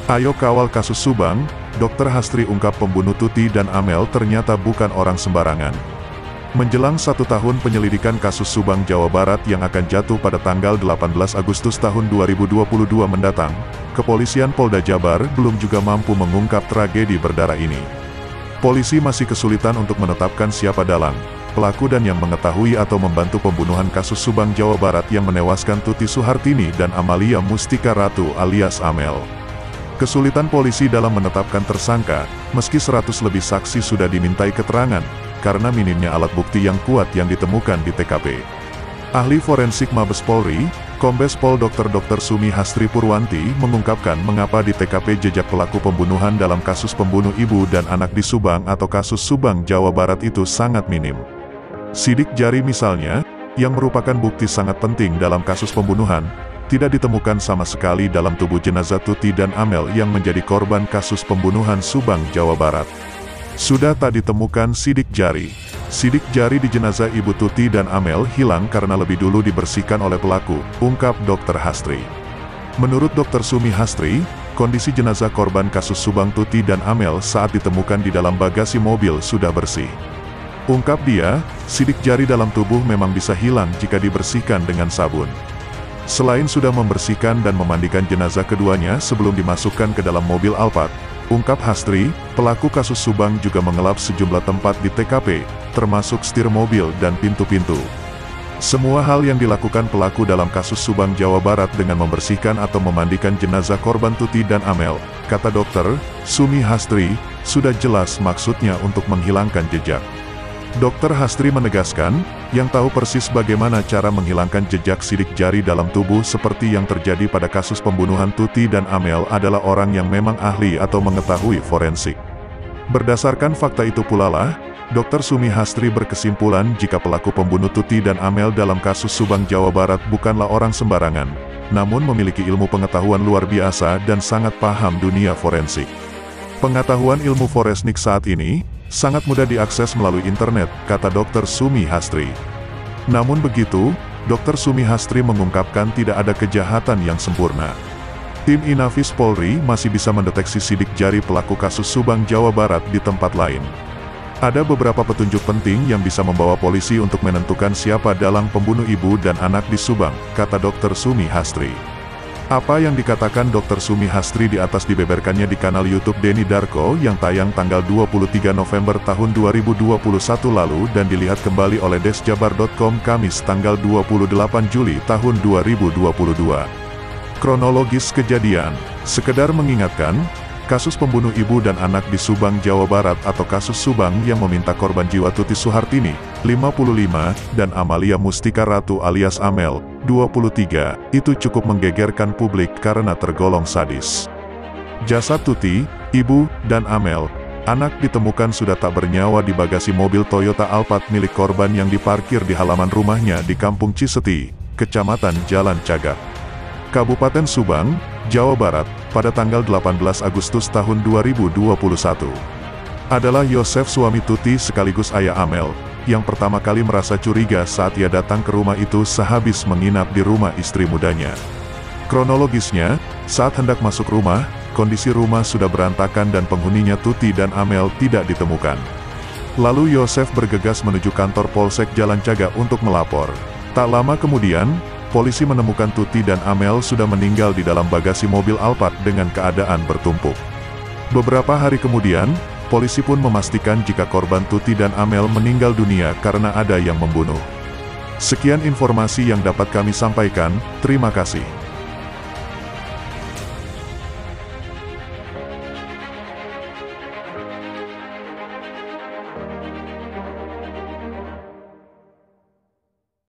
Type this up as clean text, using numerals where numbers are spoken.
Ayo kawal kasus Subang, Dr. Hastri ungkap pembunuh Tuti dan Amel ternyata bukan orang sembarangan. Menjelang 1 tahun penyelidikan kasus Subang, Jawa Barat yang akan jatuh pada tanggal 18 Agustus tahun 2022 mendatang, Kepolisian Polda Jabar belum juga mampu mengungkap tragedi berdarah ini. Polisi masih kesulitan untuk menetapkan siapa dalang, pelaku dan yang mengetahui atau membantu pembunuhan kasus Subang, Jawa Barat yang menewaskan Tuti Suhartini dan Amalia Mustika Ratu alias Amel. Kesulitan polisi dalam menetapkan tersangka, meski 100 lebih saksi sudah dimintai keterangan, karena minimnya alat bukti yang kuat yang ditemukan di TKP. Ahli forensik Mabes Polri, Kombes Pol Dr. Sumi Hastri Purwanti mengungkapkan mengapa di TKP jejak pelaku pembunuhan dalam kasus pembunuh ibu dan anak di Subang atau kasus Subang, Jawa Barat itu sangat minim. Sidik jari misalnya, yang merupakan bukti sangat penting dalam kasus pembunuhan, tidak ditemukan sama sekali dalam tubuh jenazah Tuti dan Amel yang menjadi korban kasus pembunuhan Subang, Jawa Barat. Sudah tak ditemukan sidik jari. Sidik jari di jenazah Ibu Tuti dan Amel hilang karena lebih dulu dibersihkan oleh pelaku, ungkap Dr. Hastri. Menurut Dr. Sumi Hastri, kondisi jenazah korban kasus Subang Tuti dan Amel saat ditemukan di dalam bagasi mobil sudah bersih. Ungkap dia, sidik jari dalam tubuh memang bisa hilang jika dibersihkan dengan sabun. Selain sudah membersihkan dan memandikan jenazah keduanya sebelum dimasukkan ke dalam mobil Alphard, ungkap Hastri, pelaku kasus Subang juga mengelap sejumlah tempat di TKP, termasuk setir mobil dan pintu-pintu. Semua hal yang dilakukan pelaku dalam kasus Subang, Jawa Barat dengan membersihkan atau memandikan jenazah korban Tuti dan Amel, kata Dr. Sumi Hastri, sudah jelas maksudnya untuk menghilangkan jejak. Dr. Hastri menegaskan, yang tahu persis bagaimana cara menghilangkan jejak sidik jari dalam tubuh seperti yang terjadi pada kasus pembunuhan Tuti dan Amel adalah orang yang memang ahli atau mengetahui forensik. Berdasarkan fakta itu pula lah, Dr. Sumi Hastri berkesimpulan jika pelaku pembunuh Tuti dan Amel dalam kasus Subang, Jawa Barat bukanlah orang sembarangan, namun memiliki ilmu pengetahuan luar biasa dan sangat paham dunia forensik. Pengetahuan ilmu forensik saat ini sangat mudah diakses melalui internet, kata Dr. Sumi Hastri. Namun begitu, Dr. Sumi Hastri mengungkapkan tidak ada kejahatan yang sempurna. Tim Inafis Polri masih bisa mendeteksi sidik jari pelaku kasus Subang, Jawa Barat di tempat lain. Ada beberapa petunjuk penting yang bisa membawa polisi untuk menentukan siapa dalang pembunuh ibu dan anak di Subang, kata Dr. Sumi Hastri. Apa yang dikatakan Dr. Sumi Hastri di atas dibeberkannya di kanal YouTube Denny Darko yang tayang tanggal 23 November tahun 2021 lalu dan dilihat kembali oleh desjabar.com Kamis tanggal 28 Juli tahun 2022. Kronologis kejadian, sekedar mengingatkan, kasus pembunuh ibu dan anak di Subang, Jawa Barat atau kasus Subang yang meminta korban jiwa Tuti Suhartini, 55, dan Amalia Mustika Ratu alias Amel, 23, itu cukup menggegerkan publik karena tergolong sadis. Jasad Tuti, ibu, dan Amel, anak ditemukan sudah tak bernyawa di bagasi mobil Toyota Alphard milik korban yang diparkir di halaman rumahnya di Kampung Ciseti, Kecamatan Jalan Cagak, Kabupaten Subang, Jawa Barat, pada tanggal 18 Agustus tahun 2021. Adalah Yosef suami Tuti sekaligus ayah Amel, yang pertama kali merasa curiga saat ia datang ke rumah itu sehabis menginap di rumah istri mudanya. Kronologisnya, saat hendak masuk rumah, kondisi rumah sudah berantakan dan penghuninya Tuti dan Amel tidak ditemukan. Lalu Yosef bergegas menuju kantor Polsek Jalan Cagak untuk melapor. Tak lama kemudian, polisi menemukan Tuti dan Amel sudah meninggal di dalam bagasi mobil Alphard dengan keadaan bertumpuk. Beberapa hari kemudian, polisi pun memastikan jika korban Tuti dan Amel meninggal dunia karena ada yang membunuh. Sekian informasi yang dapat kami sampaikan, terima kasih.